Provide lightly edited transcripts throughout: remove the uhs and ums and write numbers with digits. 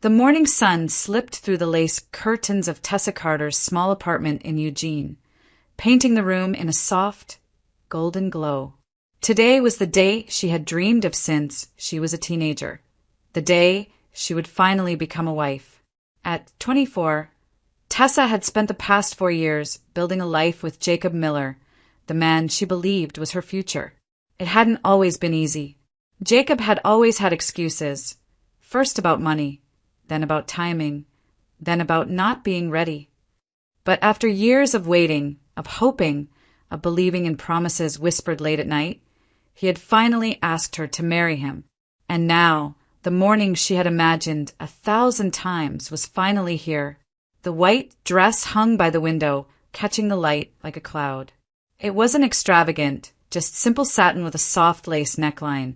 The morning sun slipped through the lace curtains of Tessa Carter's small apartment in Eugene, painting the room in a soft, golden glow. Today was the day she had dreamed of since she was a teenager. The day she would finally become a wife. At 24, Tessa had spent the past 4 years building a life with Jacob Miller, the man she believed was her future. It hadn't always been easy. Jacob had always had excuses, first about money, then about timing, then about not being ready. But after years of waiting, of hoping, of believing in promises whispered late at night, he had finally asked her to marry him. And now, the morning she had imagined 1,000 times was finally here. The white dress hung by the window, catching the light like a cloud. It wasn't extravagant, just simple satin with a soft lace neckline.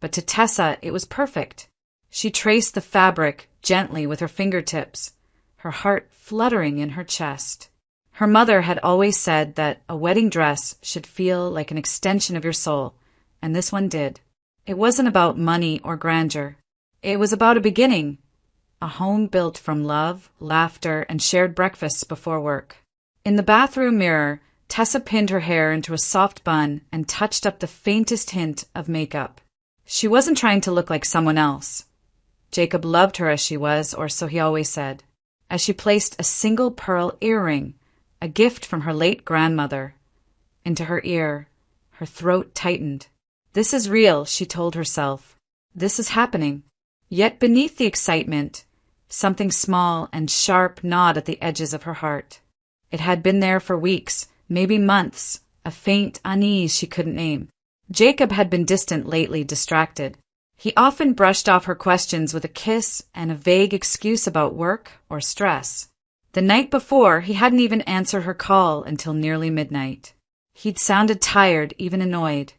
But to Tessa, it was perfect. She traced the fabric gently with her fingertips, her heart fluttering in her chest. Her mother had always said that a wedding dress should feel like an extension of your soul, and this one did. It wasn't about money or grandeur. It was about a beginning, a home built from love, laughter, and shared breakfasts before work. In the bathroom mirror, Tessa pinned her hair into a soft bun and touched up the faintest hint of makeup. She wasn't trying to look like someone else. Jacob loved her as she was, or so he always said. As she placed a single pearl earring, a gift from her late grandmother, into her ear, her throat tightened. This is real, she told herself. This is happening. Yet beneath the excitement, something small and sharp gnawed at the edges of her heart. It had been there for weeks, maybe months, a faint unease she couldn't name. Jacob had been distant lately, distracted. He often brushed off her questions with a kiss and a vague excuse about work or stress. The night before, he hadn't even answered her call until nearly midnight. He'd sounded tired, even annoyed.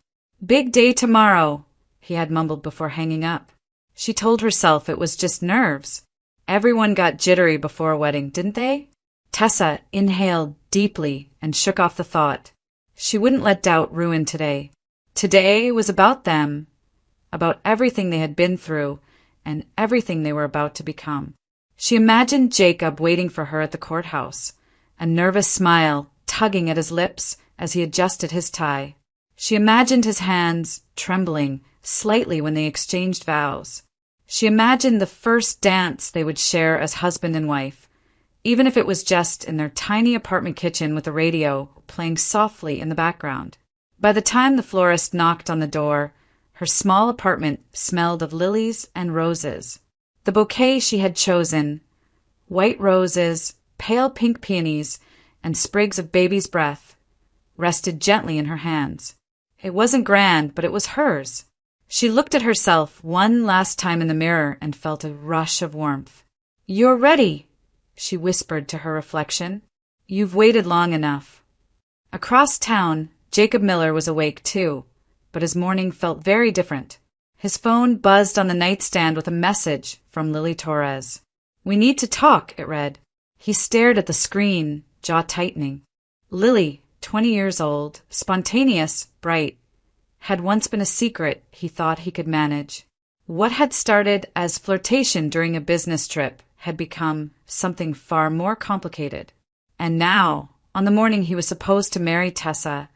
"Big day tomorrow," he had mumbled before hanging up. She told herself it was just nerves. Everyone got jittery before a wedding, didn't they? Tessa inhaled deeply and shook off the thought. She wouldn't let doubt ruin today. Today was about them, about everything they had been through and everything they were about to become. She imagined Jacob waiting for her at the courthouse, a nervous smile tugging at his lips as he adjusted his tie. She imagined his hands trembling slightly when they exchanged vows. She imagined the first dance they would share as husband and wife, even if it was just in their tiny apartment kitchen with a radio playing softly in the background. By the time the florist knocked on the door, her small apartment smelled of lilies and roses. The bouquet she had chosen, white roses, pale pink peonies, and sprigs of baby's breath, rested gently in her hands. It wasn't grand, but it was hers. She looked at herself one last time in the mirror and felt a rush of warmth. "You're ready," she whispered to her reflection. "You've waited long enough." Across town, Jacob Miller was awake too, but his morning felt very different. His phone buzzed on the nightstand with a message from Lily Torres. "We need to talk," it read. He stared at the screen, jaw tightening. Lily, 20 years old, spontaneous, bright, had once been a secret he thought he could manage. What had started as flirtation during a business trip had become something far more complicated. And now, on the morning he was supposed to marry Tessa,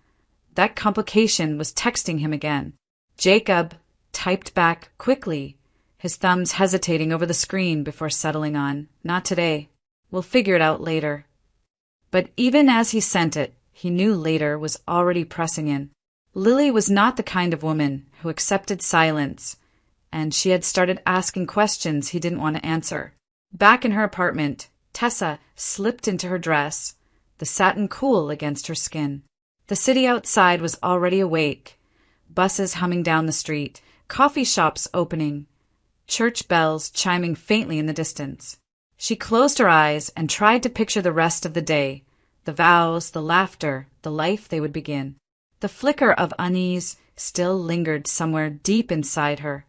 that complication was texting him again. Jacob typed back quickly, his thumbs hesitating over the screen before settling on, "Not today. We'll figure it out later." But even as he sent it, he knew later was already pressing in. Lily was not the kind of woman who accepted silence, and she had started asking questions he didn't want to answer. Back in her apartment, Tessa slipped into her dress, the satin cool against her skin. The city outside was already awake, buses humming down the street, coffee shops opening, church bells chiming faintly in the distance. She closed her eyes and tried to picture the rest of the day, the vows, the laughter, the life they would begin. The flicker of unease still lingered somewhere deep inside her,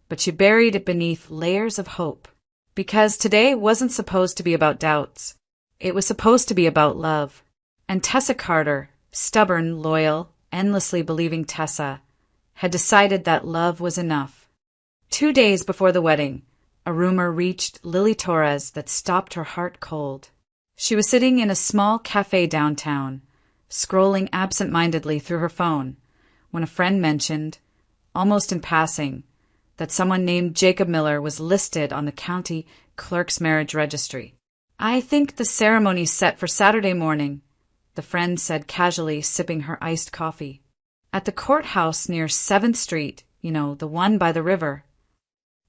but she buried it beneath layers of hope. Because today wasn't supposed to be about doubts. It was supposed to be about love. And Tessa Carter, stubborn, loyal, endlessly believing Tessa, had decided that love was enough. 2 days before the wedding, a rumor reached Lily Torres that stopped her heart cold. She was sitting in a small cafe downtown, scrolling absent-mindedly through her phone, when a friend mentioned, almost in passing, that someone named Jacob Miller was listed on the county clerk's marriage registry. "I think the ceremony's set for Saturday morning," the friend said casually, sipping her iced coffee. "At the courthouse near 7th Street, the one by the river."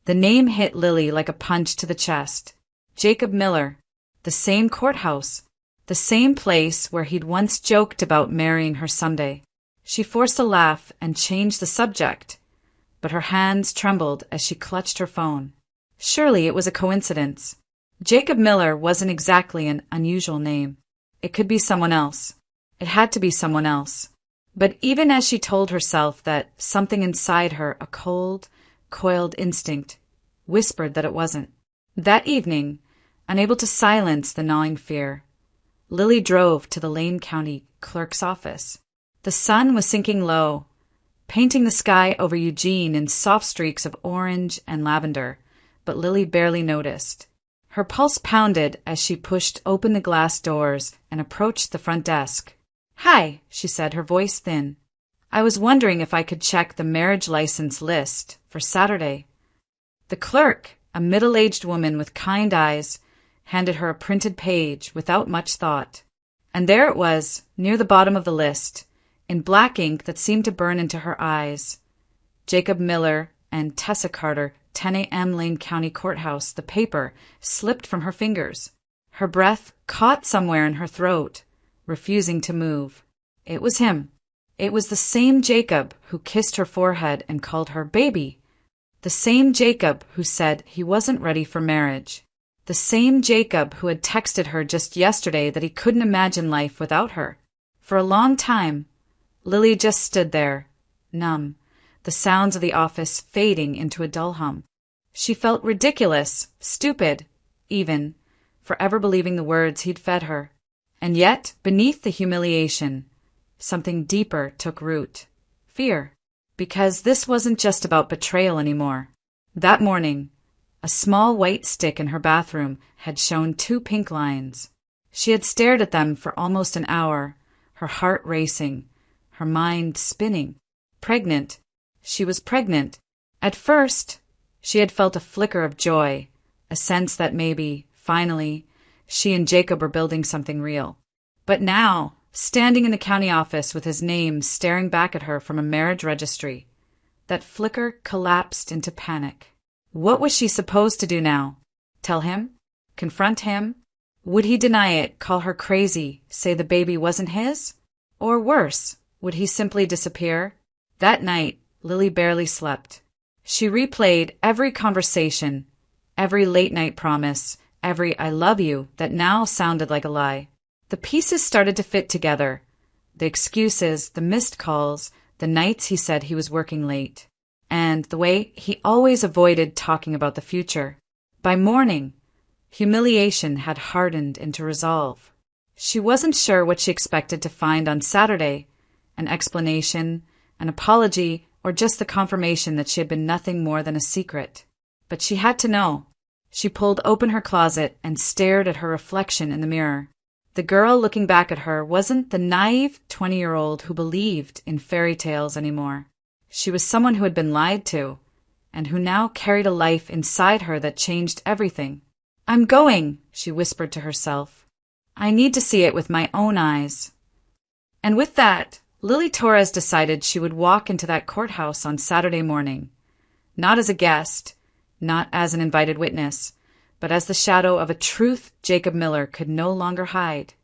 The name hit Lily like a punch to the chest. Jacob Miller. The same courthouse. The same place where he'd once joked about marrying her someday. She forced a laugh and changed the subject, but her hands trembled as she clutched her phone. Surely it was a coincidence. Jacob Miller wasn't exactly an unusual name. It could be someone else. It had to be someone else. But even as she told herself that, something inside her, a cold, coiled instinct, whispered that it wasn't. That evening, unable to silence the gnawing fear, Lily drove to the Lane County clerk's office. The sun was sinking low, painting the sky over Eugene in soft streaks of orange and lavender, but Lily barely noticed. Her pulse pounded as she pushed open the glass doors and approached the front desk. "Hi," she said, her voice thin. "I was wondering if I could check the marriage license list for Saturday." The clerk, a middle-aged woman with kind eyes, handed her a printed page without much thought. And there it was, near the bottom of the list, in black ink that seemed to burn into her eyes. Jacob Miller and Tessa Carter, 10 a.m. Lane County Courthouse. The paper slipped from her fingers. Her breath caught somewhere in her throat, refusing to move. It was him. It was the same Jacob who kissed her forehead and called her baby. The same Jacob who said he wasn't ready for marriage. The same Jacob who had texted her just yesterday that he couldn't imagine life without her. For a long time, Lily just stood there, numb, the sounds of the office fading into a dull hum. She felt ridiculous, stupid, even, for ever believing the words he'd fed her. And yet, beneath the humiliation, something deeper took root. Fear. Because this wasn't just about betrayal anymore. That morning, a small white stick in her bathroom had shown 2 pink lines. She had stared at them for almost an hour, her heart racing, her mind spinning. Pregnant. She was pregnant. At first, she had felt a flicker of joy, a sense that maybe, finally, she and Jacob were building something real. But now, standing in the county office with his name staring back at her from a marriage registry, that flicker collapsed into panic. What was she supposed to do now? Tell him? Confront him? Would he deny it, call her crazy, say the baby wasn't his? Or worse, would he simply disappear? That night, Lily barely slept. She replayed every conversation, every late-night promise, every "I love you" that now sounded like a lie. The pieces started to fit together. The excuses, the missed calls, the nights he said he was working late, and the way he always avoided talking about the future. By morning, humiliation had hardened into resolve. She wasn't sure what she expected to find on Saturday, an explanation, an apology, or just the confirmation that she had been nothing more than a secret. But she had to know. She pulled open her closet and stared at her reflection in the mirror. The girl looking back at her wasn't the naive 20-year-old who believed in fairy tales anymore. She was someone who had been lied to, and who now carried a life inside her that changed everything. "I'm going," she whispered to herself. "I need to see it with my own eyes." And with that, Lily Torres decided she would walk into that courthouse on Saturday morning, not as a guest, not as an invited witness, but as the shadow of a truth Jacob Miller could no longer hide.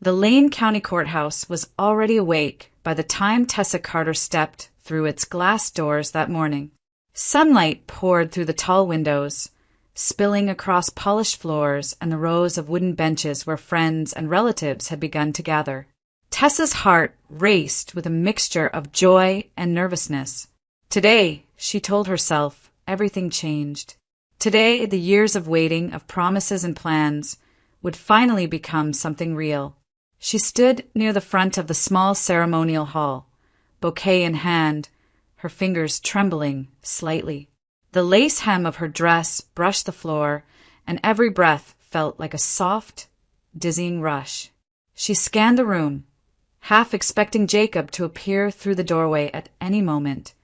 The Lane County Courthouse was already awake by the time Tessa Carter stepped through its glass doors that morning. Sunlight poured through the tall windows, spilling across polished floors and the rows of wooden benches where friends and relatives had begun to gather. Tessa's heart raced with a mixture of joy and nervousness. Today, she told herself, everything changed. Today, the years of waiting, of promises and plans, would finally become something real. She stood near the front of the small ceremonial hall, bouquet in hand, her fingers trembling slightly. The lace hem of her dress brushed the floor, and every breath felt like a soft, dizzying rush. She scanned the room, half expecting Jacob to appear through the doorway at any moment,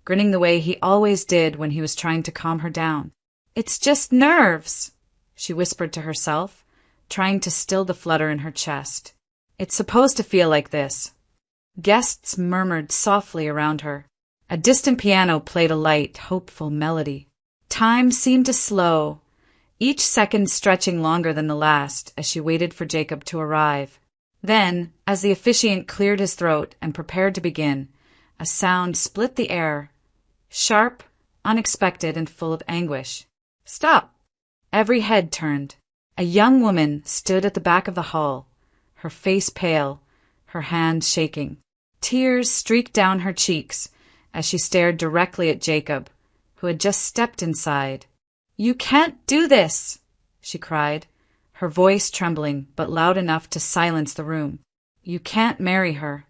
grinning the way he always did when he was trying to calm her down. "It's just nerves," she whispered to herself, trying to still the flutter in her chest. "It's supposed to feel like this." Guests murmured softly around her. A distant piano played a light, hopeful melody. Time seemed to slow, each second stretching longer than the last as she waited for Jacob to arrive. Then, as the officiant cleared his throat and prepared to begin, a sound split the air, sharp, unexpected, and full of anguish. "Stop!" Every head turned. A young woman stood at the back of the hall, her face pale, her hands shaking. Tears streaked down her cheeks as she stared directly at Jacob, who had just stepped inside. "You can't do this!" she cried, her voice trembling but loud enough to silence the room. "You can't marry her."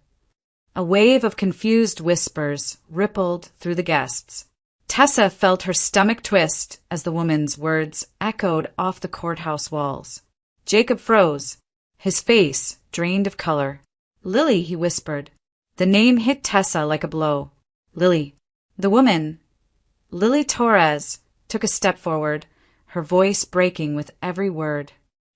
A wave of confused whispers rippled through the guests. Tessa felt her stomach twist as the woman's words echoed off the courthouse walls. Jacob froze, his face drained of color. "Lily," he whispered. The name hit Tessa like a blow. Lily. The woman, Lily Torres, took a step forward, her voice breaking with every word.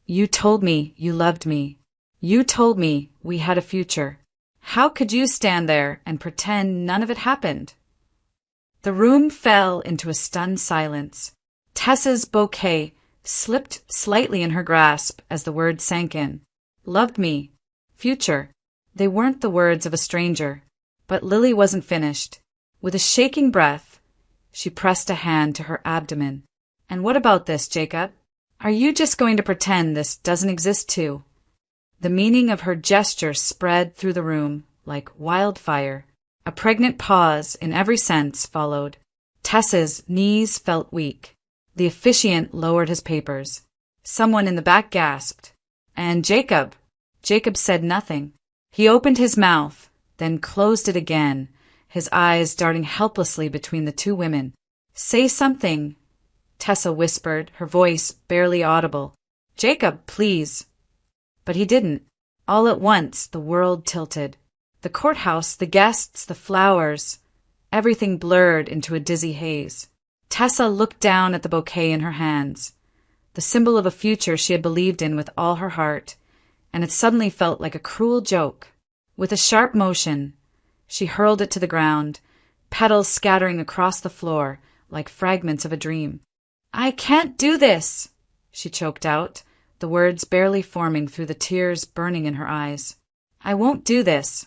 "You told me you loved me. You told me we had a future. How could you stand there and pretend none of it happened?" The room fell into a stunned silence. Tessa's bouquet slipped slightly in her grasp as the words sank in. Loved me. Future. They weren't the words of a stranger. But Lily wasn't finished. With a shaking breath, she pressed a hand to her abdomen. "And what about this, Jacob? Are you just going to pretend this doesn't exist too?" The meaning of her gesture spread through the room like wildfire. A pregnant pause in every sense followed. Tessa's knees felt weak. The officiant lowered his papers. Someone in the back gasped. "And Jacob?" Jacob said nothing. He opened his mouth, then closed it again, his eyes darting helplessly between the two women. "Say something," Tessa whispered, her voice barely audible. "Jacob, please." But he didn't. All at once, the world tilted. The courthouse, the guests, the flowers, everything blurred into a dizzy haze. Tessa looked down at the bouquet in her hands, the symbol of a future she had believed in with all her heart, and it suddenly felt like a cruel joke. With a sharp motion, she hurled it to the ground, petals scattering across the floor like fragments of a dream. "I can't do this," she choked out, the words barely forming through the tears burning in her eyes. "I won't do this."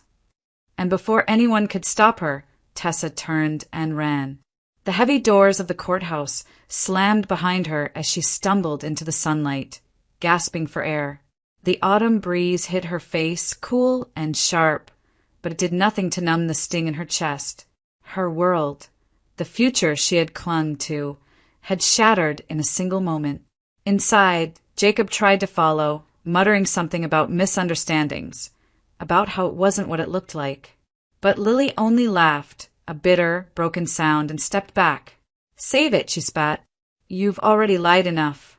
And before anyone could stop her, Tessa turned and ran. The heavy doors of the courthouse slammed behind her as she stumbled into the sunlight, gasping for air. The autumn breeze hit her face, cool and sharp, but it did nothing to numb the sting in her chest. Her world, the future she had clung to, had shattered in a single moment. Inside, Jacob tried to follow, muttering something about misunderstandings, about how it wasn't what it looked like. But Lily only laughed, a bitter, broken sound, and stepped back. "Save it," she spat. "You've already lied enough."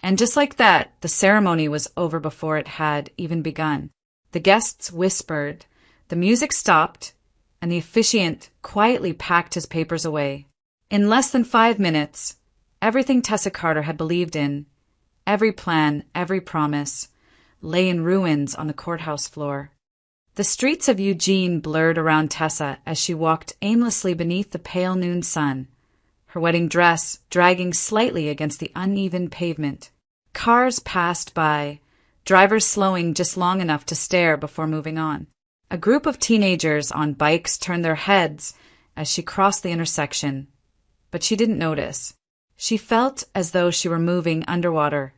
And just like that, the ceremony was over before it had even begun. The guests whispered, the music stopped, and the officiant quietly packed his papers away. In less than 5 minutes, everything Tessa Carter had believed in, every plan, every promise, lay in ruins on the courthouse floor. The streets of Eugene blurred around Tessa as she walked aimlessly beneath the pale noon sun, her wedding dress dragging slightly against the uneven pavement. Cars passed by, drivers slowing just long enough to stare before moving on. A group of teenagers on bikes turned their heads as she crossed the intersection, but she didn't notice. She felt as though she were moving underwater,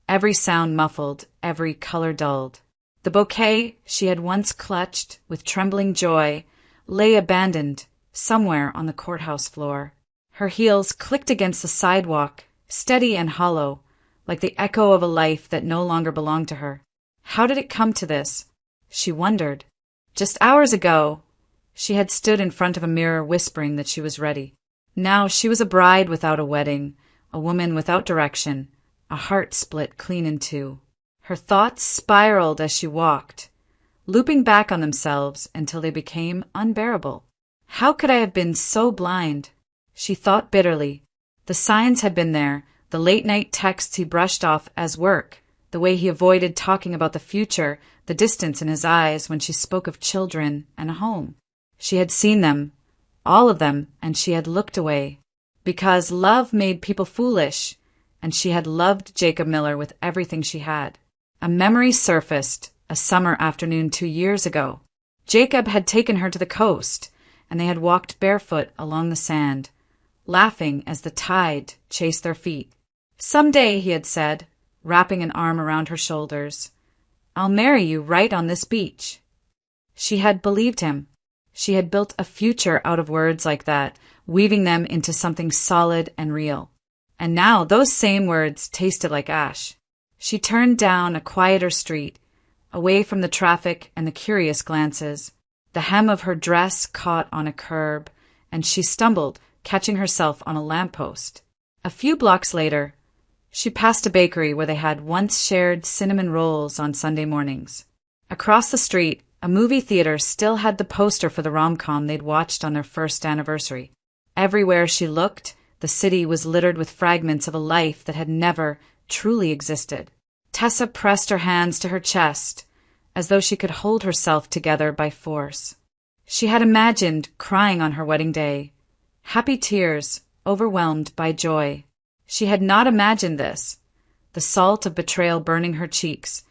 every sound muffled, every color dulled. The bouquet she had once clutched with trembling joy lay abandoned somewhere on the courthouse floor. Her heels clicked against the sidewalk, steady and hollow, like the echo of a life that no longer belonged to her. How did it come to this? She wondered. Just hours ago, she had stood in front of a mirror whispering that she was ready. Now she was a bride without a wedding, a woman without direction, a heart split clean in two. Her thoughts spiraled as she walked, looping back on themselves until they became unbearable. How could I have been so blind? She thought bitterly. The signs had been there, the late-night texts he brushed off as work, the way he avoided talking about the future, the distance in his eyes when she spoke of children and a home. She had seen them, all of them, and she had looked away. Because love made people foolish, and she had loved Jacob Miller with everything she had. A memory surfaced, a summer afternoon 2 years ago. Jacob had taken her to the coast, and they had walked barefoot along the sand, laughing as the tide chased their feet. "Someday," he had said, wrapping an arm around her shoulders, "I'll marry you right on this beach." She had believed him. She had built a future out of words like that, weaving them into something solid and real. And now those same words tasted like ash. She turned down a quieter street, away from the traffic and the curious glances. The hem of her dress caught on a curb, and she stumbled, catching herself on a lamppost. A few blocks later, she passed a bakery where they had once shared cinnamon rolls on Sunday mornings. Across the street, a movie theater still had the poster for the rom-com they'd watched on their first anniversary. Everywhere she looked, the city was littered with fragments of a life that had never truly existed. Tessa pressed her hands to her chest, as though she could hold herself together by force. She had imagined crying on her wedding day, happy tears, overwhelmed by joy. She had not imagined this, the salt of betrayal burning her cheeks,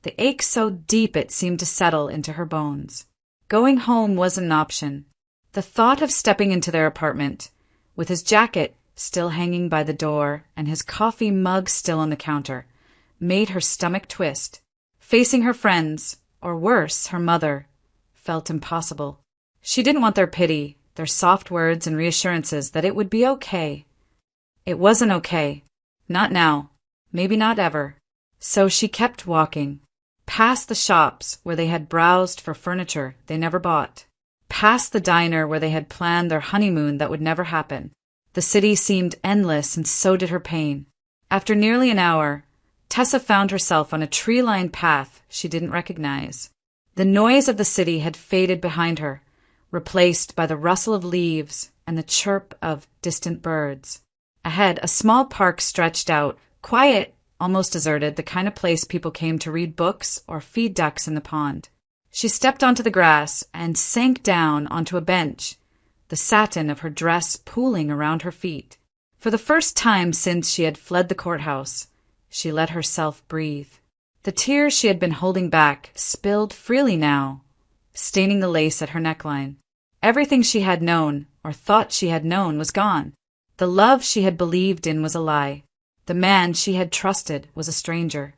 the ache so deep it seemed to settle into her bones. Going home wasn't an option. The thought of stepping into their apartment, with his jacket still hanging by the door and his coffee mug still on the counter, made her stomach twist. Facing her friends, or worse, her mother, felt impossible. She didn't want their pity, their soft words and reassurances that it would be okay. It wasn't okay. Not now. Maybe not ever. So she kept walking. Past the shops where they had browsed for furniture they never bought. Past the diner where they had planned their honeymoon that would never happen. The city seemed endless, and so did her pain. After nearly an hour, Tessa found herself on a tree-lined path she didn't recognize. The noise of the city had faded behind her, replaced by the rustle of leaves and the chirp of distant birds. Ahead, a small park stretched out, quiet, almost deserted, the kind of place people came to read books or feed ducks in the pond. She stepped onto the grass and sank down onto a bench, the satin of her dress pooling around her feet. For the first time since she had fled the courthouse, she let herself breathe. The tears she had been holding back spilled freely now, staining the lace at her neckline. Everything she had known, or thought she had known, was gone. The love she had believed in was a lie. The man she had trusted was a stranger.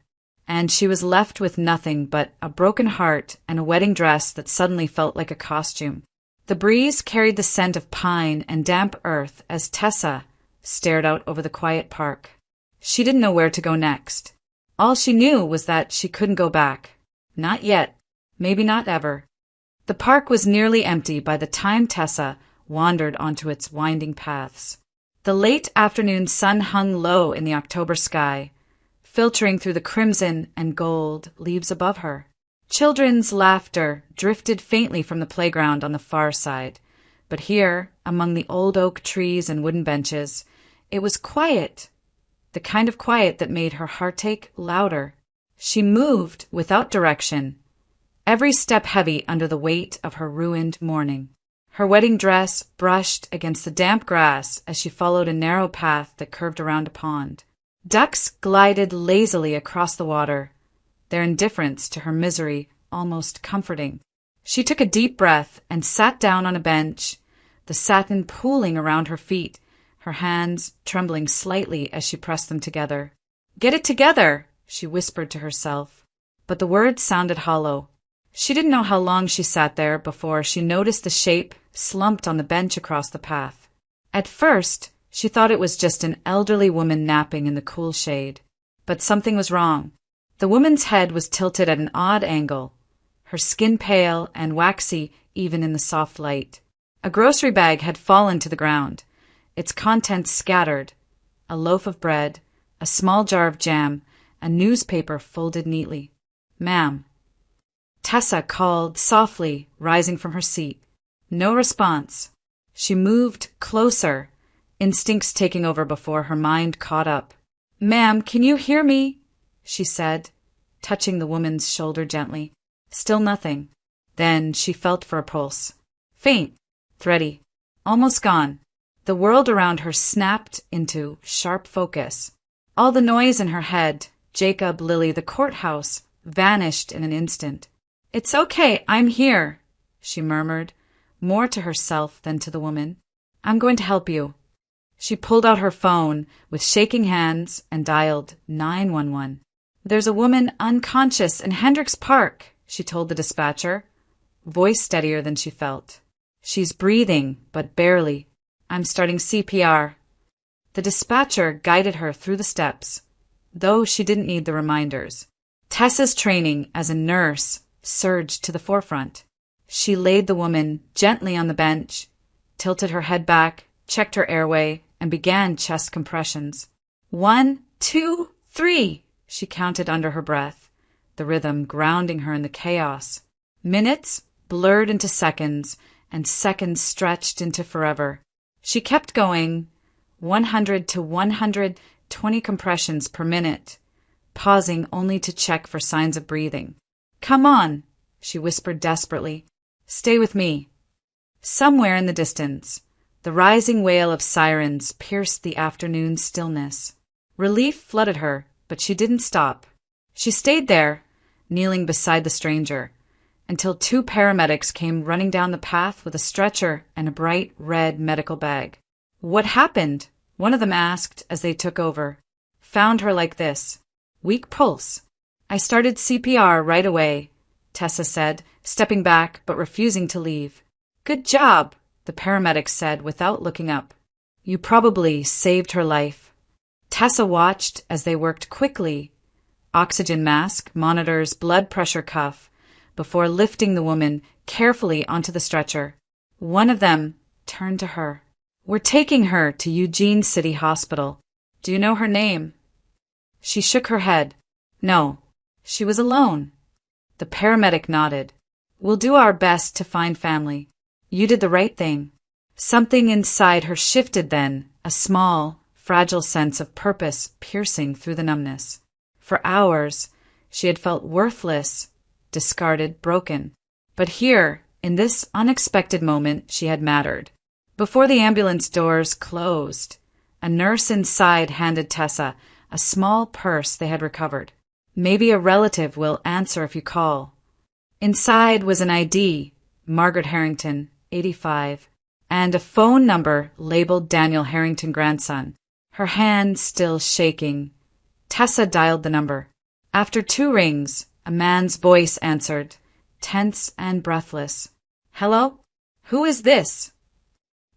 And she was left with nothing but a broken heart and a wedding dress that suddenly felt like a costume. The breeze carried the scent of pine and damp earth as Tessa stared out over the quiet park. She didn't know where to go next. All she knew was that she couldn't go back. Not yet. Maybe not ever. The park was nearly empty by the time Tessa wandered onto its winding paths. The late afternoon sun hung low in the October sky, filtering through the crimson and gold leaves above her. Children's laughter drifted faintly from the playground on the far side, but here, among the old oak trees and wooden benches, it was quiet, the kind of quiet that made her heartache louder. She moved without direction, every step heavy under the weight of her ruined mourning. Her wedding dress brushed against the damp grass as she followed a narrow path that curved around a pond. Ducks glided lazily across the water, their indifference to her misery almost comforting. She took a deep breath and sat down on a bench, the satin pooling around her feet, her hands trembling slightly as she pressed them together. "Get it together," she whispered to herself, but the words sounded hollow. She didn't know how long she sat there before she noticed the shape slumped on the bench across the path. At first, she thought it was just an elderly woman napping in the cool shade. But something was wrong. The woman's head was tilted at an odd angle, her skin pale and waxy even in the soft light. A grocery bag had fallen to the ground, its contents scattered: a loaf of bread, a small jar of jam, a newspaper folded neatly. "Ma'am." Tessa called softly, rising from her seat. No response. She moved closer, instincts taking over before her mind caught up. "Ma'am, can you hear me?" she said, touching the woman's shoulder gently. Still nothing. Then she felt for a pulse. Faint, thready, almost gone. The world around her snapped into sharp focus. All the noise in her head, Jacob, Lily, the courthouse, vanished in an instant. "It's okay, I'm here," she murmured, more to herself than to the woman. "I'm going to help you." She pulled out her phone with shaking hands and dialed 911. "There's a woman unconscious in Hendricks Park," she told the dispatcher, voice steadier than she felt. "She's breathing, but barely. I'm starting CPR." The dispatcher guided her through the steps, though she didn't need the reminders. Tessa's training as a nurse surged to the forefront. She laid the woman gently on the bench, tilted her head back, checked her airway, and began chest compressions. 1, 2, 3, she counted under her breath, the rhythm grounding her in the chaos. Minutes blurred into seconds, and seconds stretched into forever. She kept going, 100 to 120 compressions per minute, pausing only to check for signs of breathing. "Come on," she whispered desperately. "Stay with me." Somewhere in the distance, the rising wail of sirens pierced the afternoon stillness. Relief flooded her, but she didn't stop. She stayed there, kneeling beside the stranger, until 2 paramedics came running down the path with a stretcher and a bright red medical bag. "What happened?" one of them asked as they took over. "Found her like this. Weak pulse. I started CPR right away," Tessa said, stepping back but refusing to leave. "Good job," the paramedic said without looking up. "You probably saved her life." Tessa watched as they worked quickly, oxygen mask, monitors, blood pressure cuff, before lifting the woman carefully onto the stretcher. One of them turned to her. "We're taking her to Eugene City Hospital. Do you know her name?" She shook her head. No, she was alone. The paramedic nodded. "We'll do our best to find family. You did the right thing." Something inside her shifted then, a small, fragile sense of purpose piercing through the numbness. For hours, she had felt worthless, discarded, broken. But here, in this unexpected moment, she had mattered. Before the ambulance doors closed, a nurse inside handed Tessa a small purse they had recovered. "Maybe a relative will answer if you call." Inside was an ID, Margaret Harrington, 85, and a phone number labeled Daniel Harrington grandson. Her hand still shaking, Tessa dialed the number. After 2 rings, a man's voice answered, tense and breathless. "Hello? Who is this?"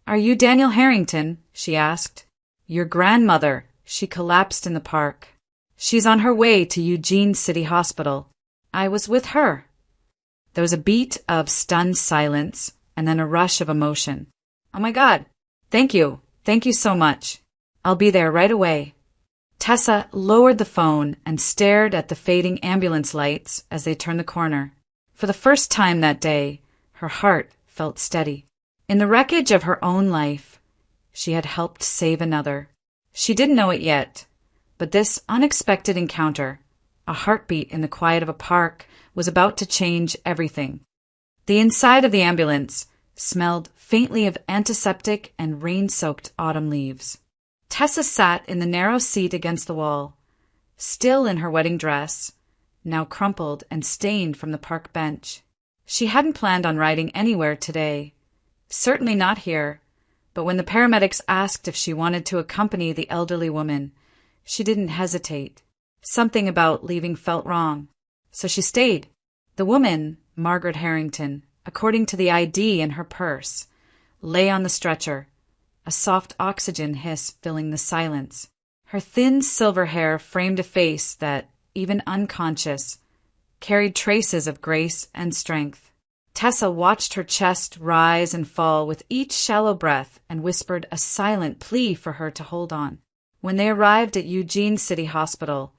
"Are you Daniel Harrington?" she asked. "Your grandmother. She collapsed in the park. She's on her way to Eugene City Hospital. I was with her." There was a beat of stunned silence and then a rush of emotion. "Oh my God. Thank you. Thank you so much. I'll be there right away." Tessa lowered the phone and stared at the fading ambulance lights as they turned the corner. For the first time that day, her heart felt steady. In the wreckage of her own life, she had helped save another. She didn't know it yet, but this unexpected encounter, a heartbeat in the quiet of a park, was about to change everything. The inside of the ambulance smelled faintly of antiseptic and rain-soaked autumn leaves. Tessa sat in the narrow seat against the wall, still in her wedding dress, now crumpled and stained from the park bench. She hadn't planned on riding anywhere today, certainly not here, but when the paramedics asked if she wanted to accompany the elderly woman, she didn't hesitate. Something about leaving felt wrong, so she stayed. The woman, Margaret Harrington, according to the ID in her purse, lay on the stretcher, a soft oxygen hiss filling the silence. Her thin silver hair framed a face that, even unconscious, carried traces of grace and strength. Tessa watched her chest rise and fall with each shallow breath and whispered a silent plea for her to hold on. When they arrived at Eugene City Hospital,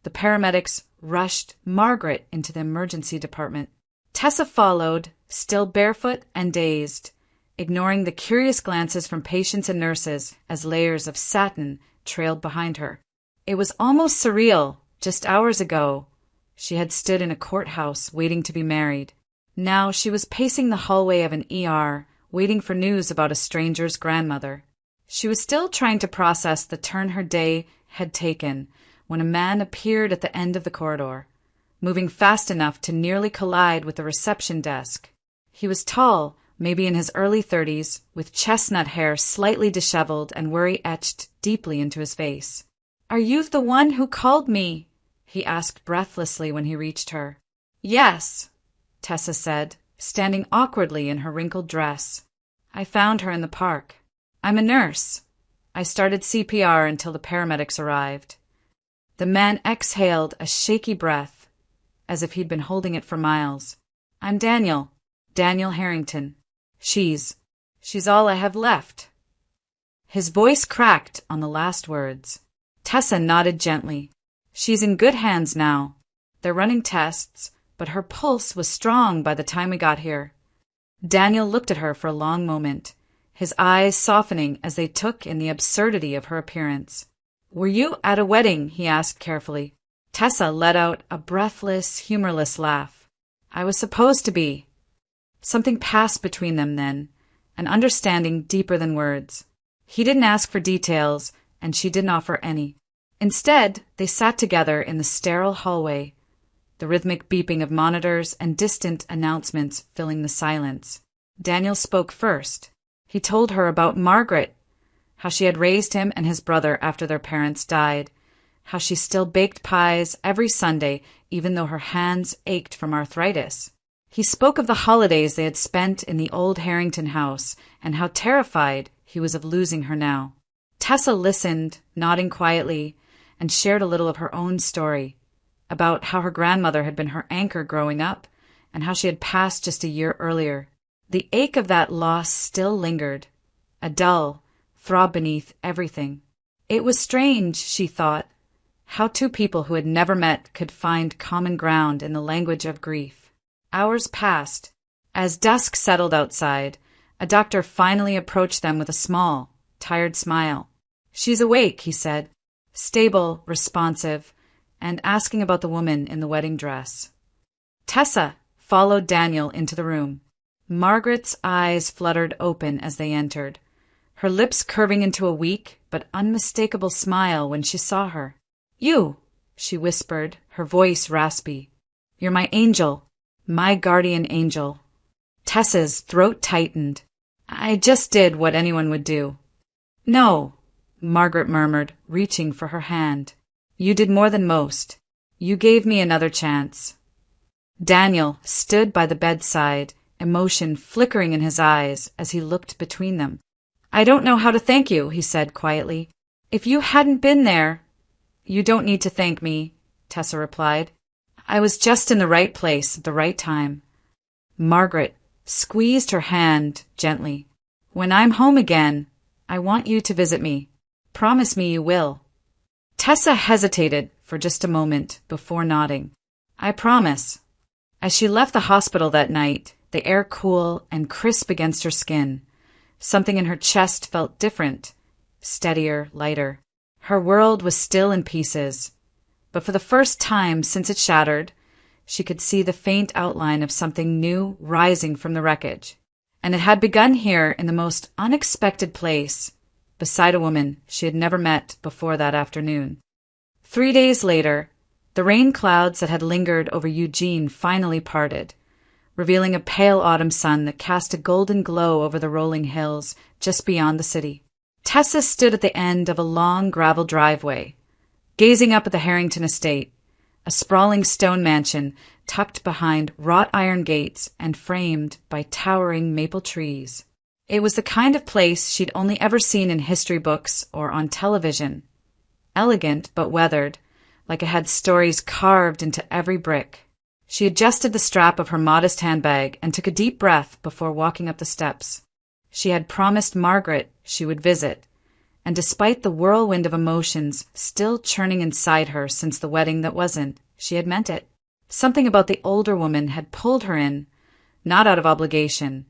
the paramedics rushed Margaret into the emergency department. Tessa followed, still barefoot and dazed, ignoring the curious glances from patients and nurses as layers of satin trailed behind her. It was almost surreal. Just hours ago, she had stood in a courthouse waiting to be married. Now she was pacing the hallway of an ER, waiting for news about a stranger's grandmother. She was still trying to process the turn her day had taken when a man appeared at the end of the corridor, moving fast enough to nearly collide with the reception desk. He was tall, maybe in his early 30s, with chestnut hair slightly disheveled and worry etched deeply into his face. "Are you the one who called me?" he asked breathlessly when he reached her. "Yes," Tessa said, standing awkwardly in her wrinkled dress. "I found her in the park. I'm a nurse. I started CPR until the paramedics arrived." The man exhaled a shaky breath, as if he'd been holding it for miles. "I'm Daniel Harrington. She's all I have left." His voice cracked on the last words. Tessa nodded gently. "She's in good hands now. They're running tests, but her pulse was strong by the time we got here." Daniel looked at her for a long moment, his eyes softening as they took in the absurdity of her appearance. "Were you at a wedding?" he asked carefully. Tessa let out a breathless, humorless laugh. "I was supposed to be." Something passed between them then, an understanding deeper than words. He didn't ask for details, and she didn't offer any. Instead, they sat together in the sterile hallway, the rhythmic beeping of monitors and distant announcements filling the silence. Daniel spoke first. He told her about Margaret, how she had raised him and his brother after their parents died, how she still baked pies every Sunday even though her hands ached from arthritis. He spoke of the holidays they had spent in the old Harrington house and how terrified he was of losing her now. Tessa listened, nodding quietly, and shared a little of her own story, about how her grandmother had been her anchor growing up and how she had passed just a year earlier. The ache of that loss still lingered, a dull throb beneath everything. It was strange, she thought, how two people who had never met could find common ground in the language of grief. Hours passed. As dusk settled outside, a doctor finally approached them with a small, tired smile. "She's awake," he said, stable, responsive, and asking about the woman in the wedding dress. Tessa followed Daniel into the room. Margaret's eyes fluttered open as they entered, her lips curving into a weak but unmistakable smile when she saw her. "You," she whispered, her voice raspy. "You're my angel, my guardian angel." Tessa's throat tightened. "I just did what anyone would do." "No," Margaret murmured, reaching for her hand. "You did more than most. You gave me another chance." Daniel stood by the bedside, emotion flickering in his eyes as he looked between them. "I don't know how to thank you," he said quietly. "If you hadn't been there—" "You don't need to thank me," Tessa replied. "I was just in the right place at the right time." Margaret squeezed her hand gently. "When I'm home again, I want you to visit me. Promise me you will." Tessa hesitated for just a moment before nodding. "I promise." As she left the hospital that night, the air cool and crisp against her skin, something in her chest felt different, steadier, lighter. Her world was still in pieces, but for the first time since it shattered, she could see the faint outline of something new rising from the wreckage. And it had begun here in the most unexpected place, beside a woman she had never met before that afternoon. 3 days later, the rain clouds that had lingered over Eugene finally parted, revealing a pale autumn sun that cast a golden glow over the rolling hills just beyond the city. Tessa stood at the end of a long gravel driveway, gazing up at the Harrington estate, a sprawling stone mansion tucked behind wrought iron gates and framed by towering maple trees. It was the kind of place she'd only ever seen in history books or on television. Elegant but weathered, like it had stories carved into every brick. She adjusted the strap of her modest handbag and took a deep breath before walking up the steps. She had promised Margaret she would visit, and despite the whirlwind of emotions still churning inside her since the wedding that wasn't, she had meant it. Something about the older woman had pulled her in, not out of obligation,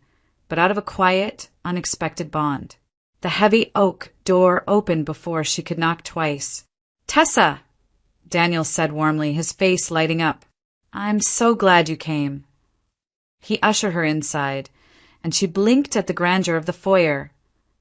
but out of a quiet, unexpected bond. The heavy oak door opened before she could knock twice. "Tessa!" Daniel said warmly, his face lighting up. "I'm so glad you came." He ushered her inside, and she blinked at the grandeur of the foyer.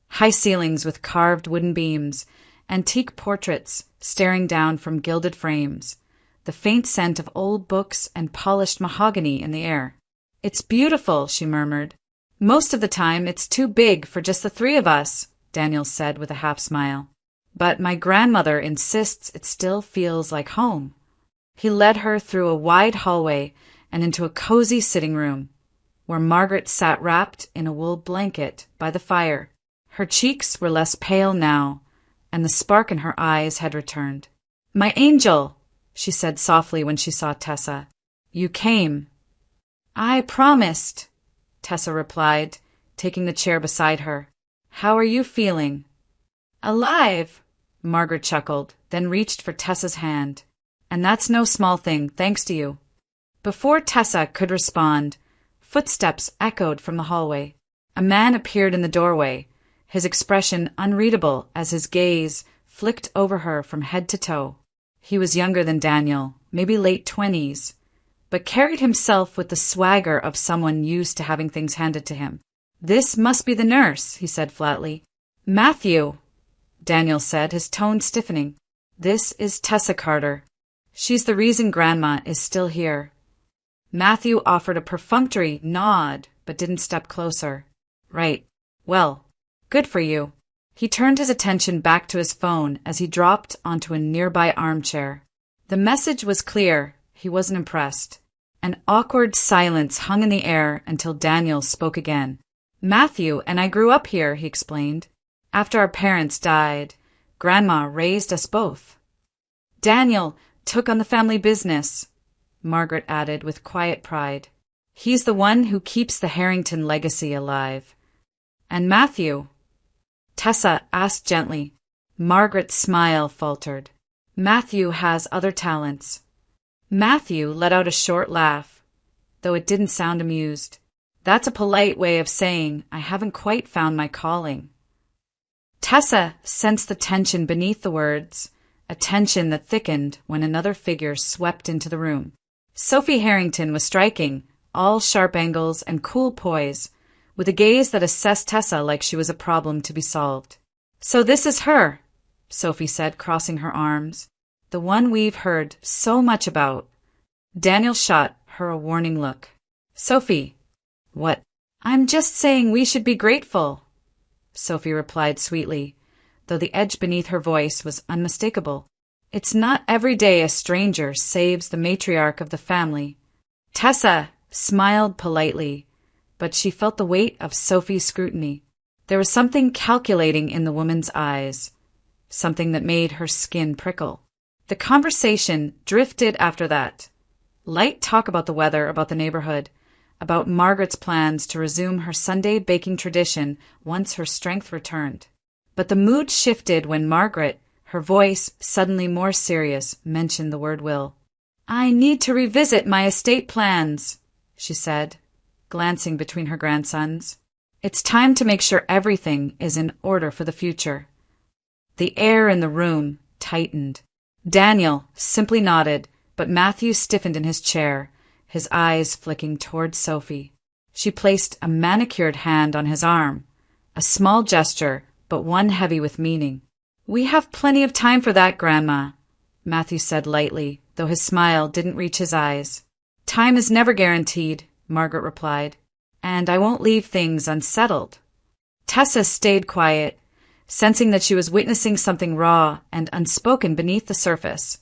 High ceilings with carved wooden beams, antique portraits staring down from gilded frames, the faint scent of old books and polished mahogany in the air. "It's beautiful," she murmured. "Most of the time it's too big for just the three of us," Daniel said with a half smile. "But my grandmother insists it still feels like home." He led her through a wide hallway and into a cozy sitting room, where Margaret sat wrapped in a wool blanket by the fire. Her cheeks were less pale now, and the spark in her eyes had returned. "My angel," she said softly when she saw Tessa. "You came." "I promised," Tessa replied, taking the chair beside her. "How are you feeling?" "Alive," Margaret chuckled, then reached for Tessa's hand. "And that's no small thing, thanks to you." Before Tessa could respond, footsteps echoed from the hallway. A man appeared in the doorway, his expression unreadable as his gaze flicked over her from head to toe. He was younger than Daniel, maybe late 20s, but carried himself with the swagger of someone used to having things handed to him. "This must be the nurse," he said flatly. "Matthew," Daniel said, his tone stiffening. "This is Tessa Carter. She's the reason Grandma is still here." Matthew offered a perfunctory nod, but didn't step closer. "Right. Well, good for you." He turned his attention back to his phone as he dropped onto a nearby armchair. The message was clear. He wasn't impressed. An awkward silence hung in the air until Daniel spoke again. "Matthew and I grew up here," he explained. "After our parents died, Grandma raised us both." "Daniel took on the family business," Margaret added with quiet pride. "He's the one who keeps the Harrington legacy alive." "And Matthew?" Tessa asked gently. Margaret's smile faltered. "Matthew has other talents." Matthew let out a short laugh, though it didn't sound amused. "That's a polite way of saying I haven't quite found my calling." Tessa sensed the tension beneath the words, a tension that thickened when another figure swept into the room. Sophie Harrington was striking, all sharp angles and cool poise, with a gaze that assessed Tessa like she was a problem to be solved. "So this is her," Sophie said, crossing her arms. "The one we've heard so much about." Daniel shot her a warning look. "Sophie." "What?" "I'm just saying we should be grateful," Sophie replied sweetly, though the edge beneath her voice was unmistakable. "It's not every day a stranger saves the matriarch of the family." Tessa smiled politely, but she felt the weight of Sophie's scrutiny. There was something calculating in the woman's eyes, something that made her skin prickle. The conversation drifted after that. Light talk about the weather, about the neighborhood, about Margaret's plans to resume her Sunday baking tradition once her strength returned. But the mood shifted when Margaret, her voice suddenly more serious, mentioned the word will. "I need to revisit my estate plans," she said, glancing between her grandsons. "It's time to make sure everything is in order for the future." The air in the room tightened. Daniel simply nodded, but Matthew stiffened in his chair, his eyes flicking towards Sophie. She placed a manicured hand on his arm, a small gesture, but one heavy with meaning. "We have plenty of time for that, Grandma," Matthew said lightly, though his smile didn't reach his eyes. "Time is never guaranteed," Margaret replied, "and I won't leave things unsettled." Tessa stayed quiet, sensing that she was witnessing something raw and unspoken beneath the surface,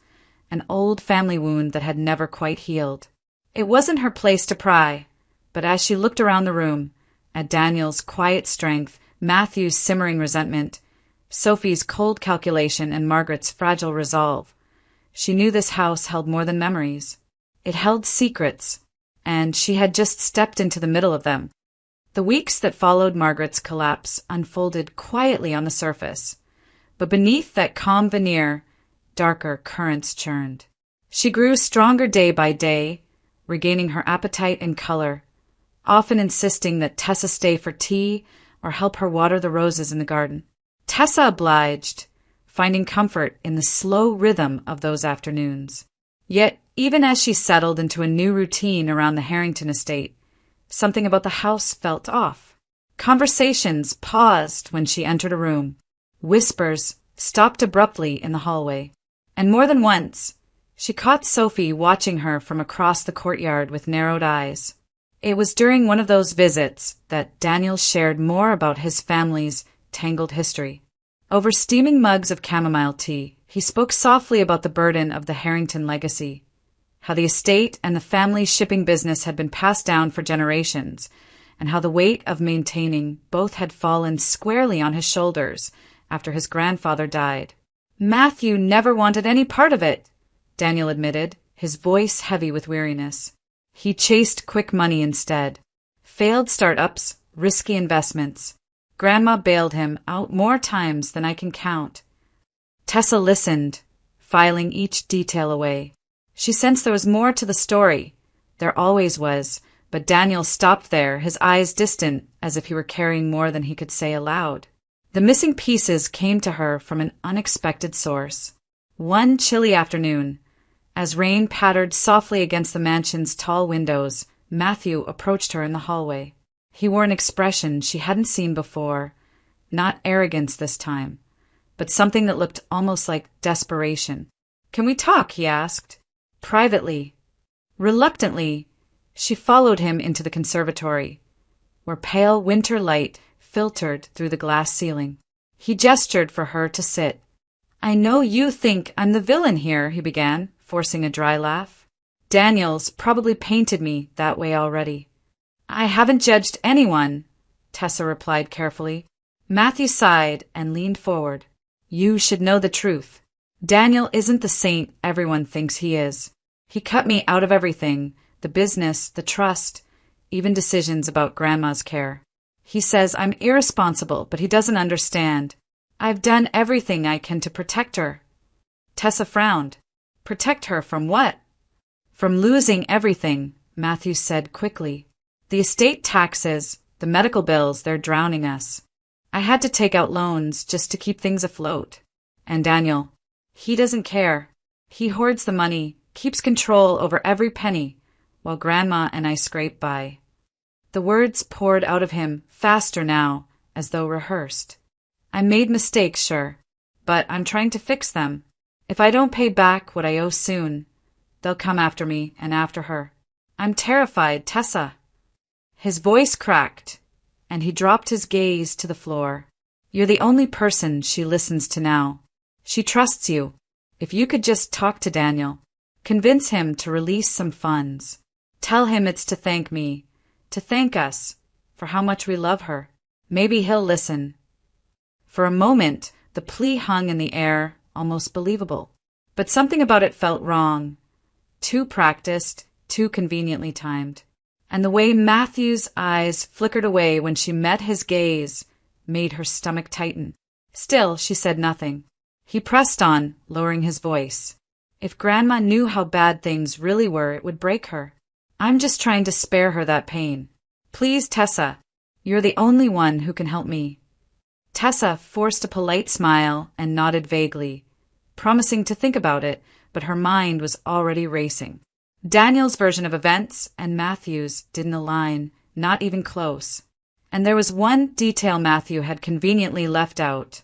an old family wound that had never quite healed. It wasn't her place to pry, but as she looked around the room, at Daniel's quiet strength, Matthew's simmering resentment, Sophie's cold calculation, and Margaret's fragile resolve, she knew this house held more than memories. It held secrets, and she had just stepped into the middle of them. The weeks that followed Margaret's collapse unfolded quietly on the surface, but beneath that calm veneer, darker currents churned. She grew stronger day by day, regaining her appetite and color, often insisting that Tessa stay for tea or help her water the roses in the garden. Tessa obliged, finding comfort in the slow rhythm of those afternoons. Yet, even as she settled into a new routine around the Harrington estate, something about the house felt off. Conversations paused when she entered a room. Whispers stopped abruptly in the hallway. And more than once, she caught Sophie watching her from across the courtyard with narrowed eyes. It was during one of those visits that Daniel shared more about his family's tangled history. Over steaming mugs of chamomile tea, he spoke softly about the burden of the Harrington legacy, how the estate and the family shipping business had been passed down for generations, and how the weight of maintaining both had fallen squarely on his shoulders after his grandfather died. Matthew never wanted any part of it, Daniel admitted, his voice heavy with weariness. He chased quick money instead. Failed startups, risky investments. Grandma bailed him out more times than I can count. Tessa listened, filing each detail away. She sensed there was more to the story. There always was, but Daniel stopped there, his eyes distant, as if he were carrying more than he could say aloud. The missing pieces came to her from an unexpected source. One chilly afternoon, as rain pattered softly against the mansion's tall windows, Matthew approached her in the hallway. He wore an expression she hadn't seen before, not arrogance this time, but something that looked almost like desperation. "Can we talk?" he asked. Privately. Reluctantly, she followed him into the conservatory, where pale winter light filtered through the glass ceiling. He gestured for her to sit. "I know you think I'm the villain here," he began, forcing a dry laugh. "Daniel's probably painted me that way already." "I haven't judged anyone," Tessa replied carefully. Matthew sighed and leaned forward. "You should know the truth. Daniel isn't the saint everyone thinks he is. He cut me out of everything, the business, the trust, even decisions about Grandma's care. He says I'm irresponsible, but he doesn't understand. I've done everything I can to protect her." Tessa frowned. "Protect her from what?" "From losing everything," Matthew said quickly. "The estate taxes, the medical bills, they're drowning us. I had to take out loans just to keep things afloat. And Daniel, he doesn't care. He hoards the money, keeps control over every penny, while Grandma and I scrape by." The words poured out of him faster now, as though rehearsed. "I made mistakes, sure, but I'm trying to fix them. If I don't pay back what I owe soon, they'll come after me and after her. I'm terrified, Tessa." His voice cracked, and he dropped his gaze to the floor. "You're the only person she listens to now. She trusts you. If you could just talk to Daniel, convince him to release some funds. Tell him it's to thank me, to thank us, for how much we love her. Maybe he'll listen." For a moment, the plea hung in the air, almost believable. But something about it felt wrong. Too practiced, too conveniently timed. And the way Matthew's eyes flickered away when she met his gaze made her stomach tighten. Still, she said nothing. He pressed on, lowering his voice. "If Grandma knew how bad things really were, it would break her. I'm just trying to spare her that pain. Please, Tessa, you're the only one who can help me." Tessa forced a polite smile and nodded vaguely, promising to think about it, but her mind was already racing. Daniel's version of events and Matthew's didn't align, not even close. And there was one detail Matthew had conveniently left out.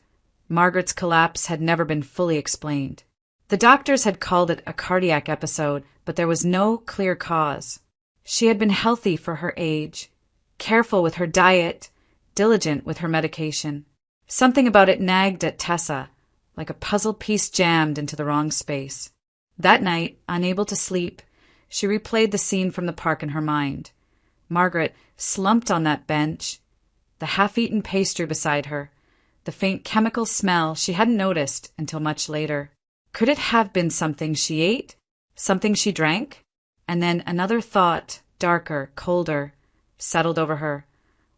Margaret's collapse had never been fully explained. The doctors had called it a cardiac episode, but there was no clear cause. She had been healthy for her age, careful with her diet, diligent with her medication. Something about it nagged at Tessa, like a puzzle piece jammed into the wrong space. That night, unable to sleep, she replayed the scene from the park in her mind. Margaret slumped on that bench, the half-eaten pastry beside her, the faint chemical smell she hadn't noticed until much later. Could it have been something she ate? Something she drank? And then another thought, darker, colder, settled over her.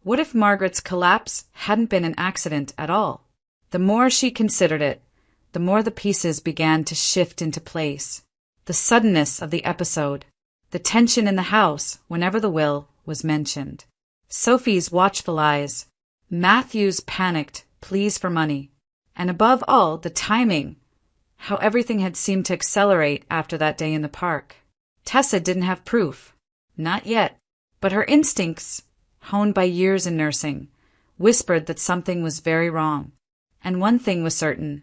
What if Margaret's collapse hadn't been an accident at all? The more she considered it, the more the pieces began to shift into place. The suddenness of the episode, the tension in the house whenever the will was mentioned, Sophie's watchful eyes, Matthew's panicked pleas for money, and above all, the timing, how everything had seemed to accelerate after that day in the park. Tessa didn't have proof. Not yet. But her instincts, honed by years in nursing, whispered that something was very wrong. And one thing was certain.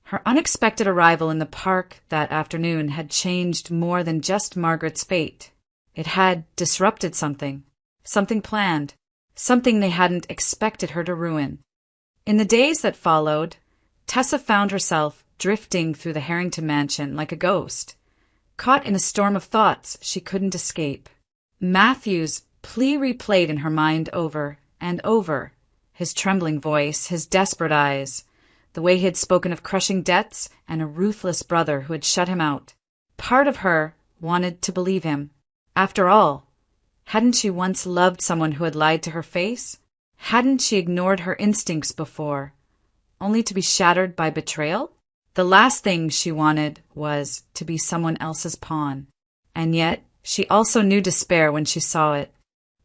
Her unexpected arrival in the park that afternoon had changed more than just Margaret's fate. It had disrupted something. Something planned. Something they hadn't expected her to ruin. In the days that followed, Tessa found herself drifting through the Harrington mansion like a ghost, caught in a storm of thoughts she couldn't escape. Matthew's plea replayed in her mind over and over, his trembling voice, his desperate eyes, the way he had spoken of crushing debts and a ruthless brother who had shut him out. Part of her wanted to believe him. After all, hadn't she once loved someone who had lied to her face? Hadn't she ignored her instincts before, only to be shattered by betrayal? The last thing she wanted was to be someone else's pawn. And yet, she also knew despair when she saw it.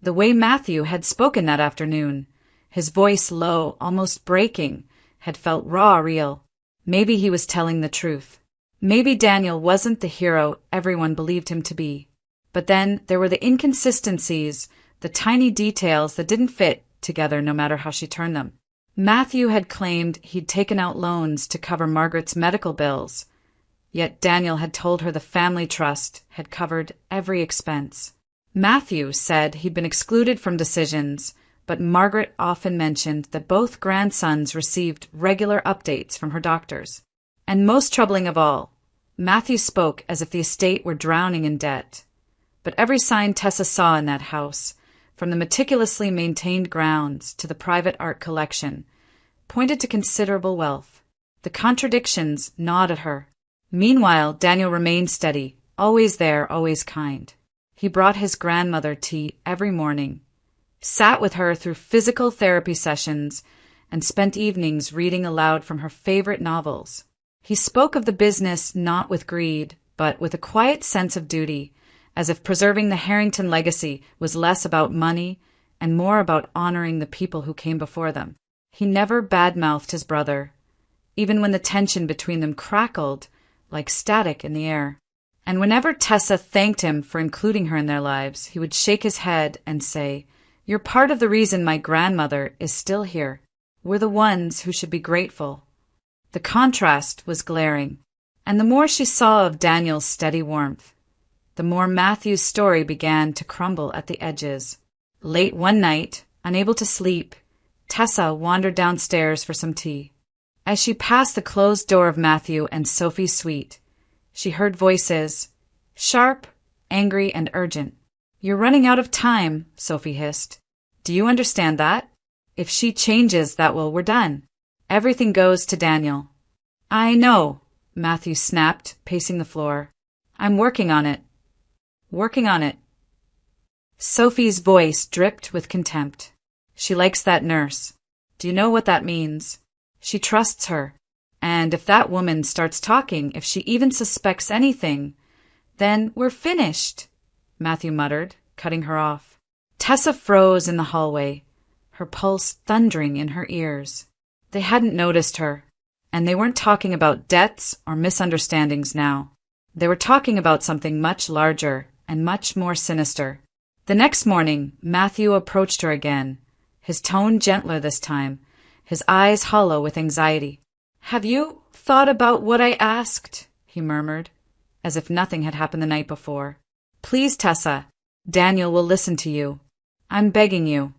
The way Matthew had spoken that afternoon, his voice low, almost breaking, had felt raw, real. Maybe he was telling the truth. Maybe Daniel wasn't the hero everyone believed him to be. But then there were the inconsistencies, the tiny details that didn't fit together no matter how she turned them. Matthew had claimed he'd taken out loans to cover Margaret's medical bills, yet Daniel had told her the family trust had covered every expense. Matthew said he'd been excluded from decisions, but Margaret often mentioned that both grandsons received regular updates from her doctors. And most troubling of all, Matthew spoke as if the estate were drowning in debt. But every sign Tessa saw in that house, from the meticulously maintained grounds to the private art collection, pointed to considerable wealth. The contradictions gnawed at her. Meanwhile, Daniel remained steady, always there, always kind. He brought his grandmother tea every morning, sat with her through physical therapy sessions, and spent evenings reading aloud from her favorite novels. He spoke of the business not with greed, but with a quiet sense of duty, as if preserving the Harrington legacy was less about money and more about honoring the people who came before them. He never badmouthed his brother, even when the tension between them crackled like static in the air. And whenever Tessa thanked him for including her in their lives, he would shake his head and say, "You're part of the reason my grandmother is still here. We're the ones who should be grateful." The contrast was glaring, and the more she saw of Daniel's steady warmth, the more Matthew's story began to crumble at the edges. Late one night, unable to sleep, Tessa wandered downstairs for some tea. As she passed the closed door of Matthew and Sophie's suite, she heard voices, sharp, angry, and urgent. "You're running out of time," Sophie hissed. "Do you understand that? If she changes, we're done. Everything goes to Daniel." "I know," Matthew snapped, pacing the floor. "I'm working on it. Working on it." Sophie's voice dripped with contempt. "She likes that nurse. Do you know what that means? She trusts her. And if that woman starts talking, if she even suspects anything, then we're finished," Matthew muttered, cutting her off. Tessa froze in the hallway, her pulse thundering in her ears. They hadn't noticed her, and they weren't talking about debts or misunderstandings now. They were talking about something much larger and much more sinister. The next morning, Matthew approached her again, his tone gentler this time, his eyes hollow with anxiety. "Have you thought about what I asked?" he murmured, as if nothing had happened the night before. "Please, Tessa, Daniel will listen to you. I'm begging you."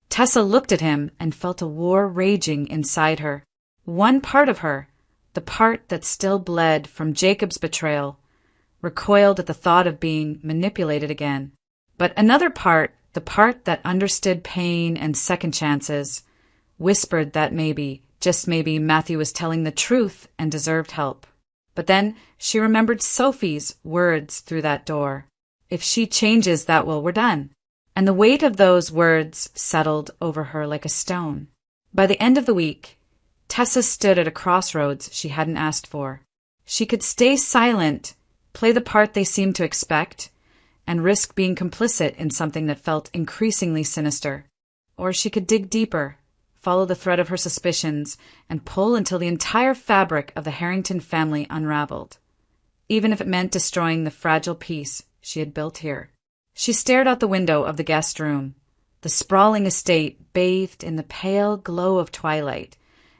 Tessa looked at him and felt a war raging inside her. One part of her, the part that still bled from Jacob's betrayal, recoiled at the thought of being manipulated again. But another part, the part that understood pain and second chances, whispered that maybe, just maybe, Matthew was telling the truth and deserved help. But then she remembered Sophie's words through that door. If she changes, we're done. And the weight of those words settled over her like a stone. By the end of the week, Tessa stood at a crossroads she hadn't asked for. She could stay silent, play the part they seemed to expect, and risk being complicit in something that felt increasingly sinister. Or she could dig deeper, follow the thread of her suspicions, and pull until the entire fabric of the Harrington family unraveled, even if it meant destroying the fragile peace she had built here. She stared out the window of the guest room, the sprawling estate bathed in the pale glow of twilight,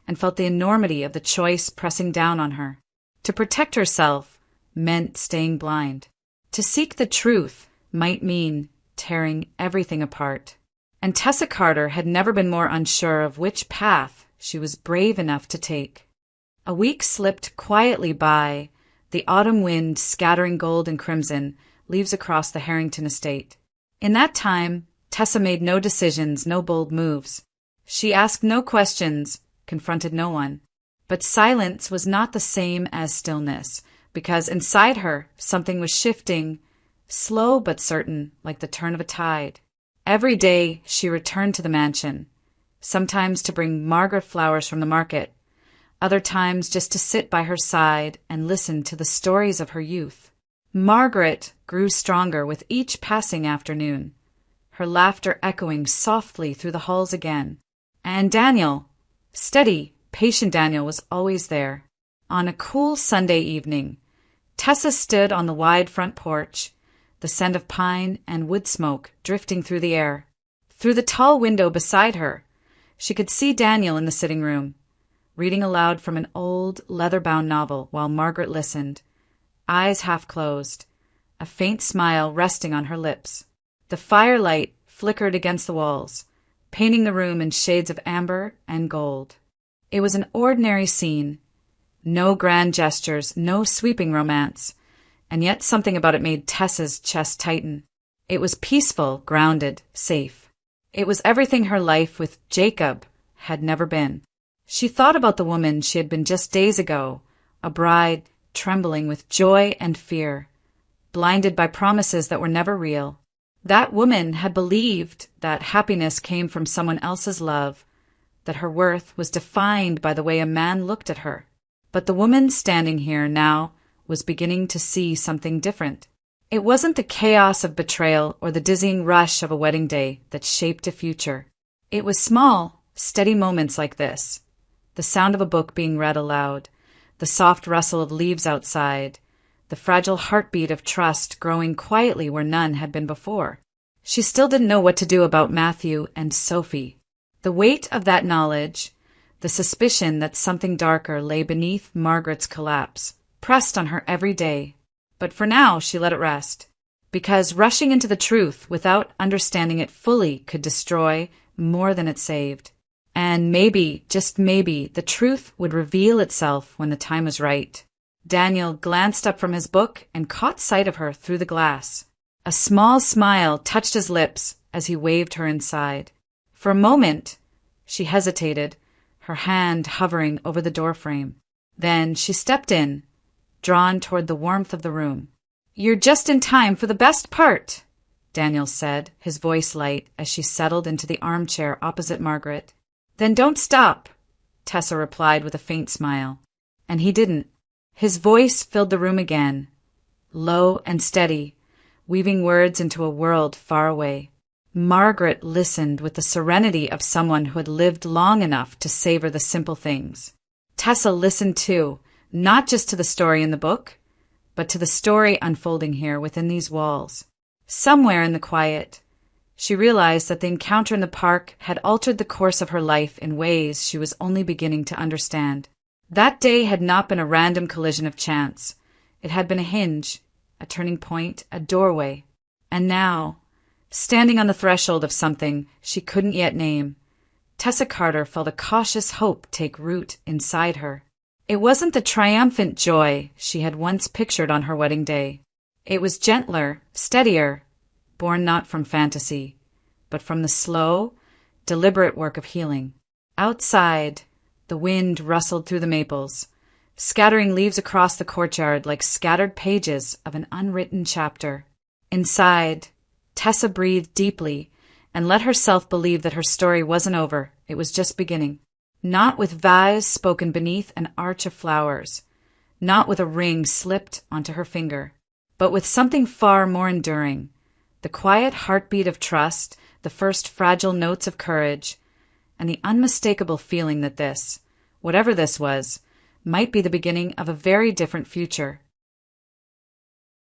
and felt the enormity of the choice pressing down on her. To protect herself meant staying blind. To seek the truth might mean tearing everything apart. And Tessa Carter had never been more unsure of which path she was brave enough to take. A week slipped quietly by, the autumn wind scattering gold and crimson leaves across the Harrington estate. In that time, Tessa made no decisions, no bold moves. She asked no questions, confronted no one. But silence was not the same as stillness, because inside her something was shifting, slow but certain, like the turn of a tide. Every day she returned to the mansion, sometimes to bring Margaret flowers from the market, other times just to sit by her side and listen to the stories of her youth. Margaret grew stronger with each passing afternoon, her laughter echoing softly through the halls again. And Daniel, steady, patient Daniel, was always there. On a cool Sunday evening, Tessa stood on the wide front porch, the scent of pine and wood smoke drifting through the air. Through the tall window beside her, she could see Daniel in the sitting room, reading aloud from an old, leather-bound novel while Margaret listened, eyes half closed, a faint smile resting on her lips. The firelight flickered against the walls, painting the room in shades of amber and gold. It was an ordinary scene, no grand gestures, no sweeping romance, and yet something about it made Tessa's chest tighten. It was peaceful, grounded, safe. It was everything her life with Jacob had never been. She thought about the woman she had been just days ago, a bride trembling with joy and fear, blinded by promises that were never real. That woman had believed that happiness came from someone else's love, that her worth was defined by the way a man looked at her. But the woman standing here now was beginning to see something different. It wasn't the chaos of betrayal or the dizzying rush of a wedding day that shaped a future. It was small, steady moments like this, the sound of a book being read aloud, the soft rustle of leaves outside, the fragile heartbeat of trust growing quietly where none had been before. She still didn't know what to do about Matthew and Sophie. The weight of that knowledge, the suspicion that something darker lay beneath Margaret's collapse, pressed on her every day. But for now she let it rest, because rushing into the truth without understanding it fully could destroy more than it saved. And maybe, just maybe, the truth would reveal itself when the time was right. Daniel glanced up from his book and caught sight of her through the glass. A small smile touched his lips as he waved her inside. For a moment, she hesitated, her hand hovering over the doorframe. Then she stepped in, drawn toward the warmth of the room. "You're just in time for the best part," Daniel said, his voice light as she settled into the armchair opposite Margaret. "Then don't stop," Tessa replied with a faint smile. And he didn't. His voice filled the room again, low and steady, weaving words into a world far away. Margaret listened with the serenity of someone who had lived long enough to savor the simple things. Tessa listened too, not just to the story in the book, but to the story unfolding here within these walls. Somewhere in the quiet, she realized that the encounter in the park had altered the course of her life in ways she was only beginning to understand. That day had not been a random collision of chance. It had been a hinge, a turning point, a doorway. And now, standing on the threshold of something she couldn't yet name, Tessa Carter felt a cautious hope take root inside her. It wasn't the triumphant joy she had once pictured on her wedding day. It was gentler, steadier, born not from fantasy, but from the slow, deliberate work of healing. Outside, the wind rustled through the maples, scattering leaves across the courtyard like scattered pages of an unwritten chapter. Inside, Tessa breathed deeply and let herself believe that her story wasn't over, it was just beginning. Not with vows spoken beneath an arch of flowers, not with a ring slipped onto her finger, but with something far more enduring. The quiet heartbeat of trust, the first fragile notes of courage, and the unmistakable feeling that this, whatever this was, might be the beginning of a very different future.